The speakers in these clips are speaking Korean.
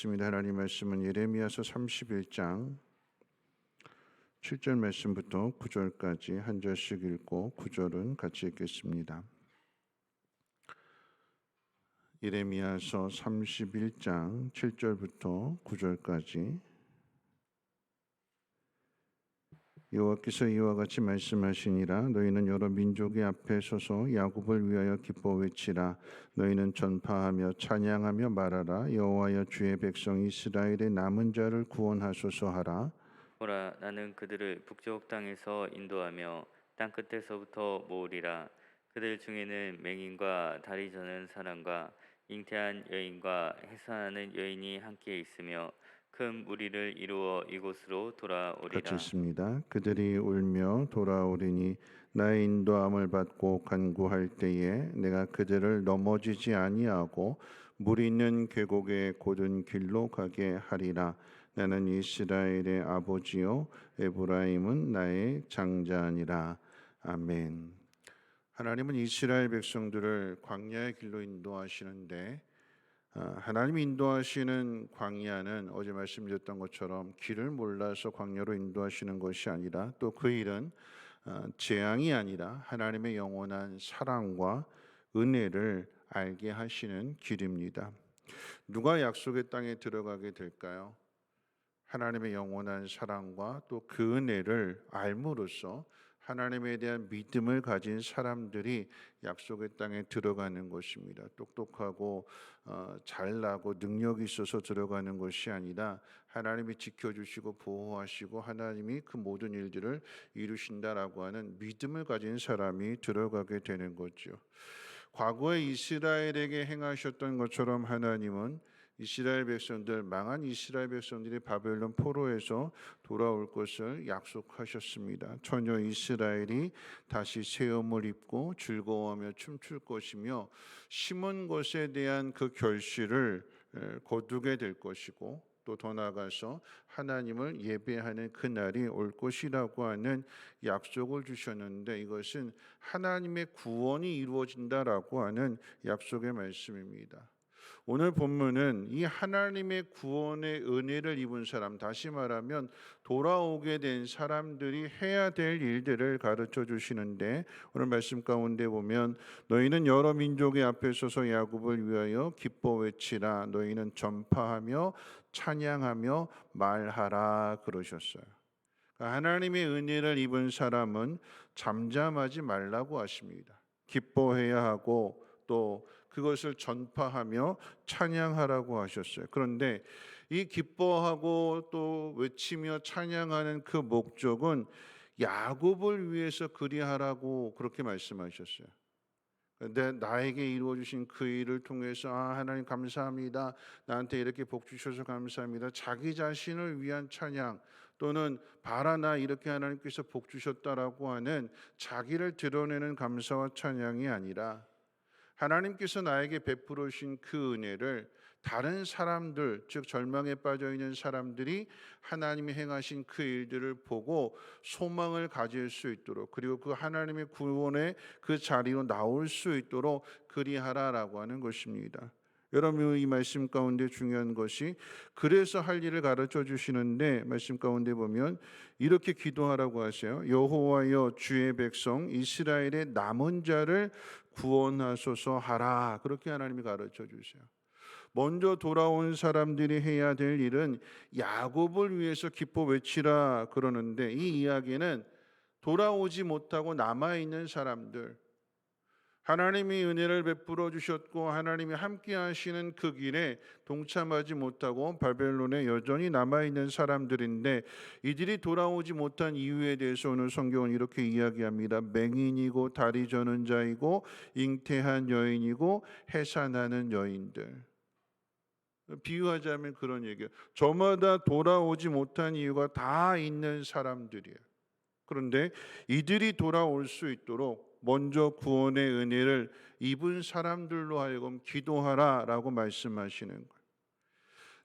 하나님 말씀은 예레미야서 31장 7절 말씀부터 9절까지 한 절씩 읽고 9절은 같이 읽겠습니다. 예레미야서 31장 7절부터 9절까지. 여호와께서 이와 같이 말씀하시니라. 너희는 여러 민족의 앞에 서서 야곱을 위하여 기뻐 외치라. 너희는 전파하며 찬양하며 말하라. 여호와여, 주의 백성 이스라엘의 남은 자를 구원하소서 하라. 보라, 나는 그들을 북쪽 땅에서 인도하며 땅 끝에서부터 모으리라. 그들 중에는 맹인과 다리 저는 사람과 잉태한 여인과 해산하는 여인이 함께 있으며 큰 무리를 이루어 이곳으로 같이 돌아오리라. 있습니다. 그들이 울며 돌아오리니 나의 인도함을 받고 간구할 때에 내가 그들을 넘어지지 아니하고 물 있는 계곡의 곧은 길로 가게 하리라. 나는 이스라엘의 아버지요 에브라임은 나의 장자니라. 아멘. 하나님은 이스라엘 백성들을 광야의 길로 인도하시는데 하나님이 인도하시는 광야는 어제 말씀드렸던 것처럼 길을 몰라서 광야로 인도하시는 것이 아니라 또 그 일은 재앙이 아니라 하나님의 영원한 사랑과 은혜를 알게 하시는 길입니다. 누가 약속의 땅에 들어가게 될까요? 하나님의 영원한 사랑과 또 그 은혜를 알므로써 하나님에 대한 믿음을 가진 사람들이 약속의 땅에 들어가는 것입니다. 똑똑하고 잘나고 능력이 있어서 들어가는 것이 아니라 하나님이 지켜주시고 보호하시고 하나님이 그 모든 일들을 이루신다라고 하는 믿음을 가진 사람이 들어가게 되는 거죠. 과거에 이스라엘에게 행하셨던 것처럼 하나님은 이스라엘 백성들, 망한 이스라엘 백성들이 바벨론 포로에서 돌아올 것을 약속하셨습니다. 처녀 이스라엘이 다시 새 옷을 입고 즐거워하며 춤출 것이며 심은 것에 대한 그 결실을 거두게 될 것이고 또 더 나아가서 하나님을 예배하는 그날이 올 것이라고 하는 약속을 주셨는데 이것은 하나님의 구원이 이루어진다라고 하는 약속의 말씀입니다. 오늘 본문은 이 하나님의 구원의 은혜를 입은 사람, 다시 말하면 돌아오게 된 사람들이 해야 될 일들을 가르쳐 주시는데 오늘 말씀 가운데 보면 너희는 여러 민족의 앞에 서서 야곱을 위하여 기뻐 외치라. 너희는 전파하며 찬양하며 말하라 그러셨어요. 그러니까 하나님의 은혜를 입은 사람은 잠잠하지 말라고 하십니다. 기뻐해야 하고 또 그것을 전파하며 찬양하라고 하셨어요. 그런데 이 기뻐하고 또 외치며 찬양하는 그 목적은 야곱을 위해서 그리하라고 그렇게 말씀하셨어요. 나에게 이루어 주신 그 일을 통해서 하나님 감사합니다. 나한테 이렇게 복 주셔서 감사합니다. 자기 자신을 위한 찬양 또는 바라나 이렇게 하나님께서 복 주셨다라고 하는 자기를 드러내는 감사와 찬양이 아니라 하나님께서 나에게 베풀어 주신 그 은혜를 다른 사람들, 즉 절망에 빠져 있는 사람들이 하나님이 행하신 그 일들을 보고 소망을 가질 수 있도록, 그리고 그 하나님의 구원의 그 자리로 나올 수 있도록 그리하라라고 하는 것입니다. 여러분, 이 말씀 가운데 중요한 것이 그래서 할 일을 가르쳐 주시는데 말씀 가운데 보면 이렇게 기도하라고 하세요. 여호와여, 주의 백성 이스라엘의 남은 자를 구원하소서 하라. 그렇게 하나님이 가르쳐 주세요. 먼저 돌아온 사람들이 해야 될 일은 야곱을 위해서 기뻐 외치라 그러는데 이 이야기는 돌아오지 못하고 남아있는 사람들, 하나님이 은혜를 베풀어 주셨고 하나님이 함께 하시는 그 길에 동참하지 못하고 바벨론에 여전히 남아있는 사람들인데 이들이 돌아오지 못한 이유에 대해서 오늘 성경은 이렇게 이야기합니다. 맹인이고 다리 저는 자이고 잉태한 여인이고 해산하는 여인들. 비유하자면 그런 얘기예요. 저마다 돌아오지 못한 이유가 다 있는 사람들이에요. 그런데 이들이 돌아올 수 있도록 먼저 구원의 은혜를 입은 사람들로 하여금 기도하라라고 말씀하시는 거예요.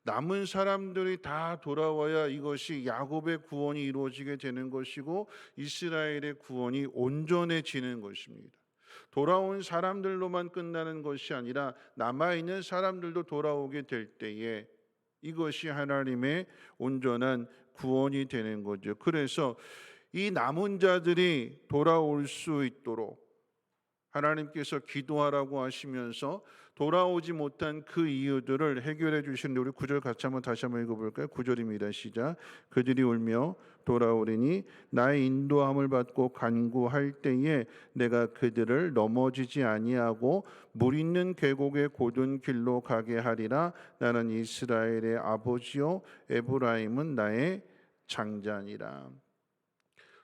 남은 사람들이 다 돌아와야 이것이 야곱의 구원이 이루어지게 되는 것이고 이스라엘의 구원이 온전해지는 것입니다. 돌아온 사람들로만 끝나는 것이 아니라 남아있는 사람들도 돌아오게 될 때에 이것이 하나님의 온전한 구원이 되는 거죠. 그래서 이 남은 자들이 돌아올 수 있도록 하나님께서 기도하라고 하시면서 돌아오지 못한 그 이유들을 해결해 주시는데, 우리 9절 같이 다시 한번 읽어볼까요? 9절입니다. 시작. 그들이 울며 돌아오리니 나의 인도함을 받고 간구할 때에 내가 그들을 넘어지지 아니하고 물 있는 계곡의 곧은 길로 가게 하리라. 나는 이스라엘의 아버지요 에브라임은 나의 장자니라.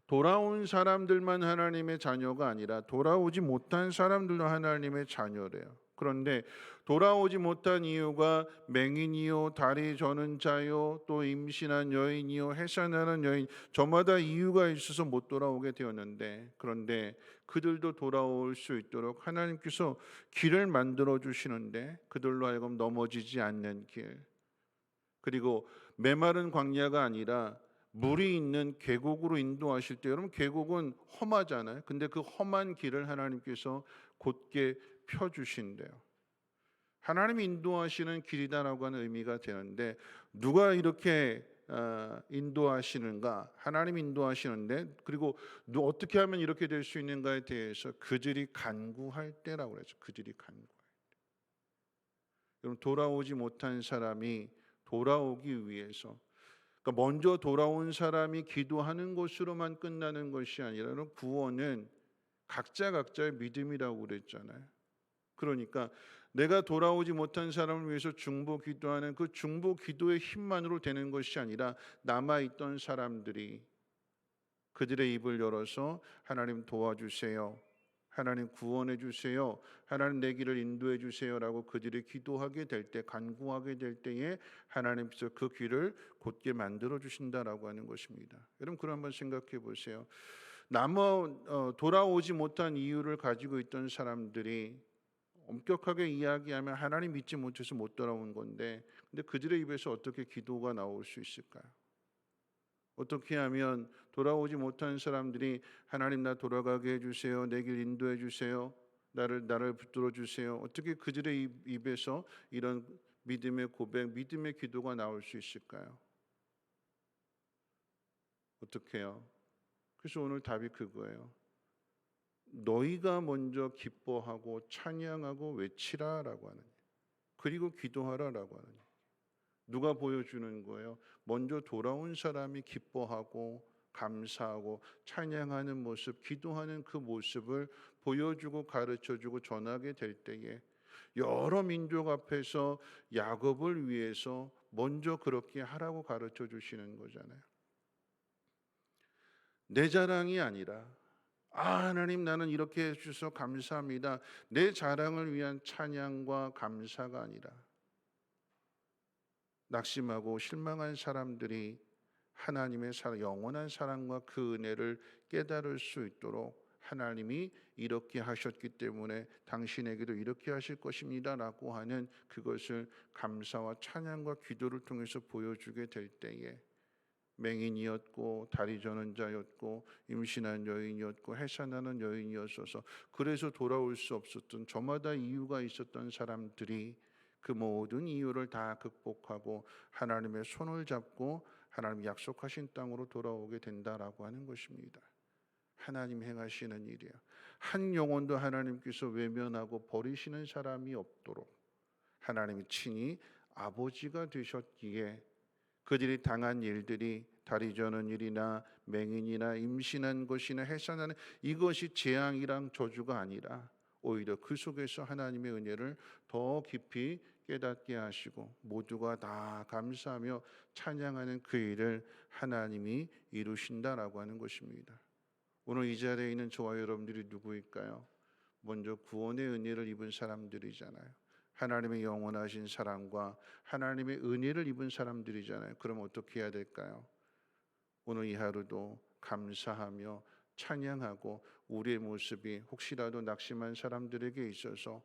돌아온 사람들만 하나님의 자녀가 아니라 돌아오지 못한 사람들도 하나님의 자녀래요. 그런데 돌아오지 못한 이유가 맹인이요, 다리 저는 자요, 또 임신한 여인이요, 해산하는 여인, 저마다 이유가 있어서 못 돌아오게 되었는데, 그런데 그들도 돌아올 수 있도록 하나님께서 길을 만들어 주시는데, 그들로 하여금 넘어지지 않는 길, 그리고 메마른 광야가 아니라 물이 있는 계곡으로 인도하실 때, 여러분 계곡은 험하잖아요. 근데 그 험한 길을 하나님께서 곧게 펴주신대요. 하나님이 인도하시는 길이다라고 하는 의미가 되는데, 누가 이렇게 인도하시는가? 하나님이 인도하시는데, 그리고 어떻게 하면 이렇게 될 수 있는가에 대해서 그들이 간구할 때라고 그랬죠. 그들이 간구할 때. 여러분, 돌아오지 못한 사람이 돌아오기 위해서, 그러니까 먼저 돌아온 사람이 기도하는 것으로만 끝나는 것이 아니라 구원은 각자의 믿음이라고 그랬잖아요. 그러니까 내가 돌아오지 못한 사람을 위해서 중보 기도하는 그 중보 기도의 힘만으로 되는 것이 아니라, 남아있던 사람들이 그들의 입을 열어서 하나님 도와주세요, 하나님 구원해 주세요, 하나님 내 길을 인도해 주세요라고 그들이 기도하게 될 때, 간구하게 될 때에 하나님께서 그 길을 곧게 만들어 주신다라고 하는 것입니다. 여러분, 그럼 한번 생각해 보세요. 돌아오지 못한 이유를 가지고 있던 사람들이 엄격하게 이야기하면 하나님 믿지 못해서 못 돌아온 건데, 근데 그들의 입에서 어떻게 기도가 나올 수 있을까요? 어떻게 하면 돌아오지 못한 사람들이 하나님 나 돌아가게 해주세요, 내 길 인도해 주세요, 나를 붙들어 주세요, 어떻게 그들의 입에서 이런 믿음의 고백, 믿음의 기도가 나올 수 있을까요? 어떻게요? 그래서 오늘 답이 그거예요. 너희가 먼저 기뻐하고 찬양하고 외치라라고 하는, 그리고 기도하라라고 하는, 누가 보여주는 거예요? 먼저 돌아온 사람이 기뻐하고 감사하고 찬양하는 모습, 기도하는 그 모습을 보여주고 가르쳐주고 전하게 될 때에 여러 민족 앞에서 야곱을 위해서 먼저 그렇게 하라고 가르쳐 주시는 거잖아요. 내 자랑이 아니라, 하나님 나는 이렇게 해주셔서 감사합니다, 내 자랑을 위한 찬양과 감사가 아니라, 낙심하고 실망한 사람들이 하나님의 영원한 사랑과 그 은혜를 깨달을 수 있도록, 하나님이 이렇게 하셨기 때문에 당신에게도 이렇게 하실 것입니다 라고 하는 그것을 감사와 찬양과 기도를 통해서 보여주게 될 때에, 맹인이었고 다리 저는 자였고 임신한 여인이었고 해산하는 여인이었어서 그래서 돌아올 수 없었던, 저마다 이유가 있었던 사람들이 그 모든 이유를 다 극복하고 하나님의 손을 잡고 하나님 약속하신 땅으로 돌아오게 된다라고 하는 것입니다. 하나님 행하시는 일이야. 한 영혼도 하나님께서 외면하고 버리시는 사람이 없도록 하나님이 친히 아버지가 되셨기에, 그들이 당한 일들이 다리 저는 일이나 맹인이나 임신한 것이나 해산하는 이것이 재앙이랑 저주가 아니라, 오히려 그 속에서 하나님의 은혜를 더 깊이 깨닫게 하시고 모두가 다 감사하며 찬양하는 그 일을 하나님이 이루신다라고 하는 것입니다. 오늘 이 자리에 있는 저와 여러분들이 누구일까요? 먼저 구원의 은혜를 입은 사람들이잖아요. 하나님의 영원하신 사랑과 하나님의 은혜를 입은 사람들이잖아요. 그럼 어떻게 해야 될까요? 오늘 이 하루도 감사하며 찬양하고, 우리의 모습이 혹시라도 낙심한 사람들에게 있어서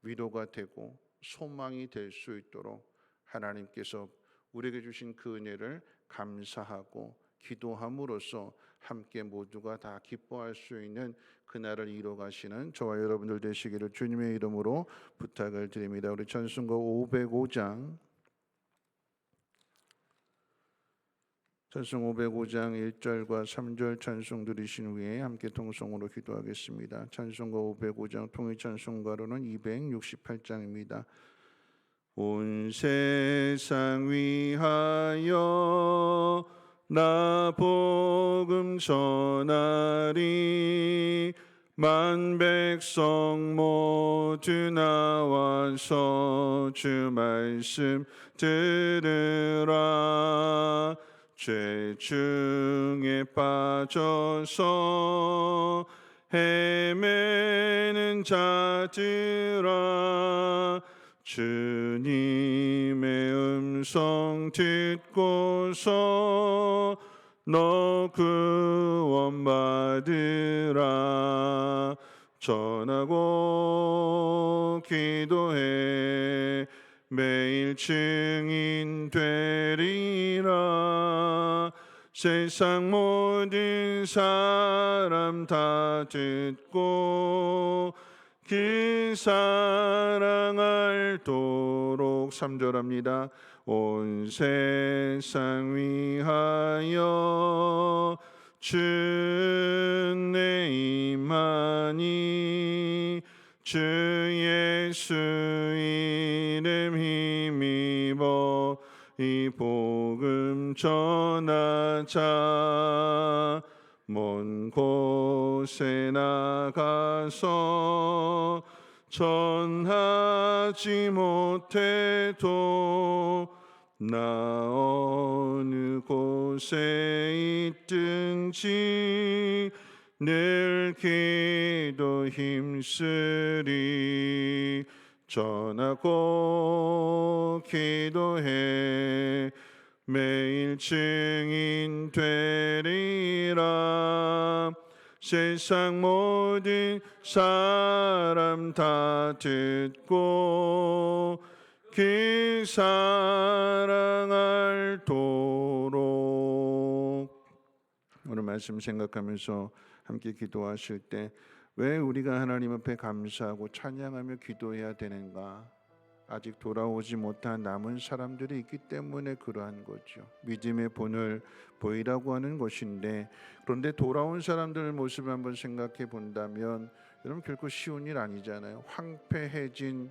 위로가 되고 소망이 될 수 있도록 하나님께서 우리에게 주신 그 은혜를 감사하고 기도함으로써 함께 모두가 다 기뻐할 수 있는 그날을 이뤄 가시는 저와 여러분들 되시기를 주님의 이름으로 부탁을 드립니다. 우리 찬송가 505장 찬송 505장 1절과 3절 찬송 들으신 후에 함께 통성으로 기도하겠습니다. 찬송가 505장 통일 찬송가로는 268장입니다. 온 세상 위하여 나 복음 전하리 만 백성 모두 나와서 주 말씀 들으라. 죄 중에 빠져서 헤매는 자들아 주님의 음성 듣고서 너 구원받으라. 전하고 기도해 매일 증인 되리라. 세상 모든 사람 다 듣고 그 사랑 알도록 3절합니다. 온 세상 위하여 주내 임하니 주 예수 이름 힘입어 이 복음 전하자. 먼 곳에 나가서 전하지 못해도 나 어느 곳에 있든지 늘 기도 힘쓰리. 전하고 기도해 매일 증인 되리라. 세상 모든 사람 다 듣고 그 사랑 알도록. 오늘 말씀 생각하면서 함께 기도하실 때 왜 우리가 하나님 앞에 감사하고 찬양하며 기도해야 되는가? 아직 돌아오지 못한 남은 사람들이 있기 때문에 그러한 거죠. 믿음의 본을 보이라고 하는 것인데, 그런데 돌아온 사람들 모습을 한번 생각해 본다면 여러분 결코 쉬운 일 아니잖아요. 황폐해진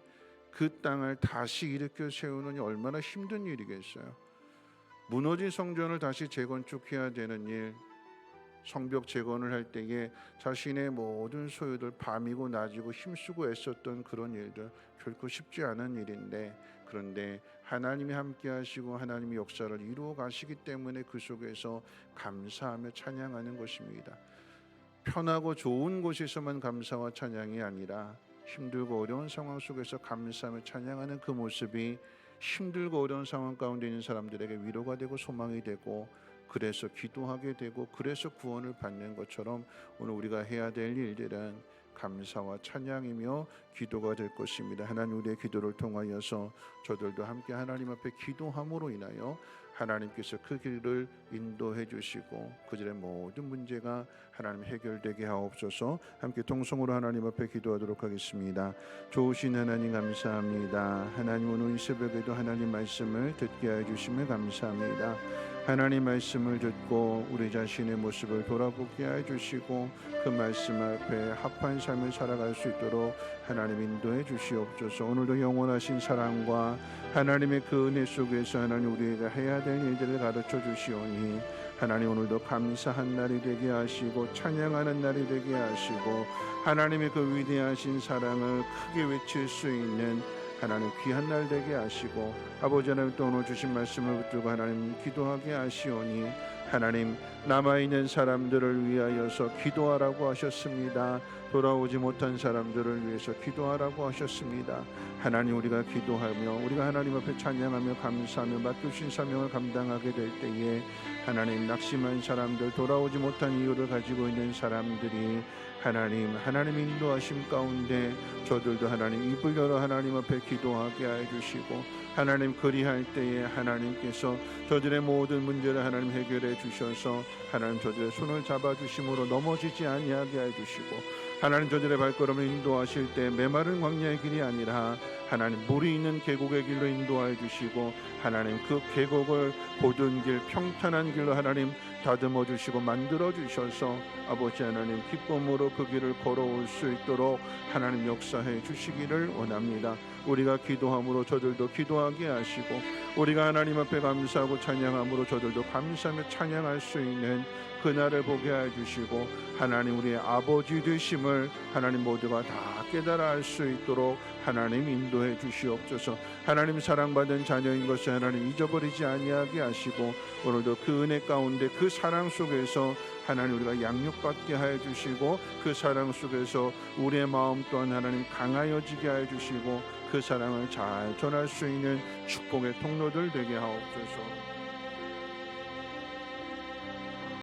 그 땅을 다시 일으켜 세우는 게 얼마나 힘든 일이겠어요. 무너진 성전을 다시 재건축해야 되는 일, 성벽 재건을 할 때에 자신의 모든 소유들 밤이고 낮이고 힘쓰고 애썼던 그런 일들 결코 쉽지 않은 일인데, 그런데 하나님이 함께 하시고 하나님이 역사를 이루어 가시기 때문에 그 속에서 감사하며 찬양하는 것입니다. 편하고 좋은 곳에서만 감사와 찬양이 아니라 힘들고 어려운 상황 속에서 감사하며 찬양하는 그 모습이 힘들고 어려운 상황 가운데 있는 사람들에게 위로가 되고 소망이 되고, 그래서 기도하게 되고 그래서 구원을 받는 것처럼 오늘 우리가 해야 될 일들은 감사와 찬양이며 기도가 될 것입니다. 하나님 우리의 기도를 통하여서 저들도 함께 하나님 앞에 기도함으로 인하여 하나님께서 그 길을 인도해 주시고 그들의 모든 문제가 하나님 해결되게 하옵소서. 함께 통성으로 하나님 앞에 기도하도록 하겠습니다. 좋으신 하나님 감사합니다. 하나님 오늘 이 새벽에도 하나님 말씀을 듣게 해주시며 감사합니다. 하나님 말씀을 듣고 우리 자신의 모습을 돌아보게 해주시고 그 말씀 앞에 합한 삶을 살아갈 수 있도록 하나님 인도해 주시옵소서. 오늘도 영원하신 사랑과 하나님의 그 은혜 속에서 하나님 우리가 해야 될 일들을 가르쳐 주시오니 하나님 오늘도 감사한 날이 되게 하시고 찬양하는 날이 되게 하시고 하나님의 그 위대하신 사랑을 크게 외칠 수 있는 하나님 귀한 날 되게 하시고, 아버지 하나님 또 오늘 주신 말씀을 붙들고 하나님 기도하게 하시오니 하나님 남아있는 사람들을 위하여서 기도하라고 하셨습니다. 돌아오지 못한 사람들을 위해서 기도하라고 하셨습니다. 하나님 우리가 기도하며 우리가 하나님 앞에 찬양하며 감사하며 맡겨주신 사명을 감당하게 될 때에 하나님 낙심한 사람들, 돌아오지 못한 이유를 가지고 있는 사람들이 하나님 인도하심 가운데 저들도 하나님 입을 열어 하나님 앞에 기도하게 해주시고, 하나님 그리할 때에 하나님께서 저들의 모든 문제를 하나님 해결해 주셔서 하나님 저들의 손을 잡아주심으로 넘어지지 아니하게 해주시고, 하나님 저들의 발걸음을 인도하실 때 메마른 광야의 길이 아니라 하나님 물이 있는 계곡의 길로 인도하여 주시고 하나님 그 계곡을 고든 길 평탄한 길로 하나님 다듬어 주시고 만들어 주셔서 아버지 하나님 기쁨으로 그 길을 걸어올 수 있도록 하나님 역사해 주시기를 원합니다. 우리가 기도함으로 저들도 기도하게 하시고 우리가 하나님 앞에 감사하고 찬양함으로 저들도 감사하며 찬양할 수 있는 그날을 보게 해 주시고 하나님 우리의 아버지 되심을 하나님 모두가 다 깨달아 알 수 있도록 하나님 인도해 주시옵소서. 하나님 사랑받은 자녀인 것을 하나님 잊어버리지 아니하게 하시고 오늘도 그 은혜 가운데 그 사랑 속에서 하나님 우리가 양육받게 하여 주시고 그 사랑 속에서 우리의 마음 또한 하나님 강하여지게 하여 주시고 그 사랑을 잘 전할 수 있는 축복의 통로들 되게 하옵소서.